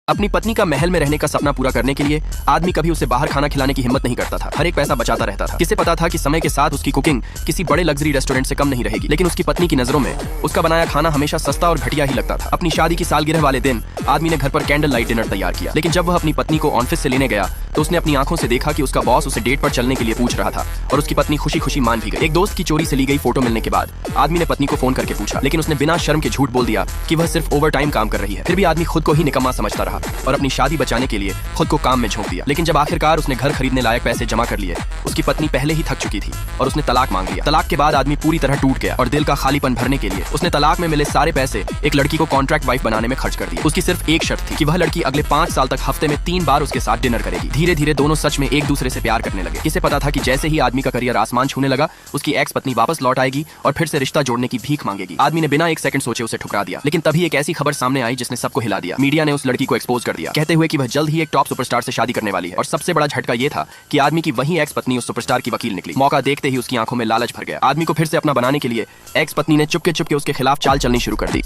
अपनी पत्नी का महल में रहने का सपना पूरा करने के लिए आदमी कभी उसे बाहर खाना खिलाने की हिम्मत नहीं करता था। हर एक पैसा बचाता रहता था। किसे पता था कि समय के साथ उसकी कुकिंग किसी बड़े लग्जरी रेस्टोरेंट से कम नहीं रहेगी, लेकिन उसकी पत्नी की नजरों में उसका बनाया खाना हमेशा सस्ता और घटिया ही लगता था। अपनी शादी की सालगिरह वाले दिन आदमी ने घर पर कैंडल लाइट डिनर तैयार किया, लेकिन जब वह अपनी पत्नी को ऑफिस से लेने गया तो उसने अपनी आंखों से देखा कि उसका बॉस उसे डेट पर चलने के लिए पूछ रहा था और उसकी पत्नी खुशी खुशी मान भी गई। एक दोस्त की चोरी से ली गई फोटो मिलने के बाद आदमी ने पत्नी को फोन करके पूछा, लेकिन उसने बिना शर्म के झूठ बोल दिया कि वह सिर्फ ओवर टाइम काम कर रही है। फिर भी आदमी खुद को ही निकम्मा समझता रहा और अपनी शादी बचाने के लिए खुद को काम में झोंक दिया। लेकिन जब आखिरकार उसने घर खरीदने लायक पैसे जमा कर लिए, उसकी पत्नी पहले ही थक चुकी थी और उसने तलाक मांग लिया। तलाक के बाद आदमी पूरी तरह टूट गया और दिल का खालीपन भरने के लिए उसने तलाक में मिले सारे पैसे एक लड़की को कॉन्ट्रैक्ट वाइफ बनाने में खर्च कर दिए। उसकी सिर्फ एक शर्त थी कि वह लड़की अगले 5 साल तक हफ्ते में 3 बार उसके साथ डिनर करेगी। धीरे धीरे दोनों सच में एक दूसरे से प्यार करने लगे। किसे पता था कि जैसे ही आदमी का करियर आसमान छूने लगा, उसकी एक्स पत्नी वापस लौट आएगी और फिर से रिश्ता जोड़ने की भीख मांगेगी। आदमी ने बिना एक सेकंड सोचे उसे ठुकरा दिया, लेकिन तभी एक ऐसी खबर सामने आई जिसने सबको हिला दिया। मीडिया ने उस लड़की को एक्सपोज कर दिया, कहते हुए कि वह जल्द ही एक टॉप सुपरस्टार से शादी करने वाली है। और सबसे बड़ा झटका यह था कि आदमी की वही एक्स पत्नी उस सुपरस्टार की वकील निकली। मौका देखते ही उसकी आंखों में लालच भर गया। आदमी को फिर से अपना बनाने के लिए एक्स पत्नी ने चुपके चुपके उसके खिलाफ चाल चलनी शुरू कर दी।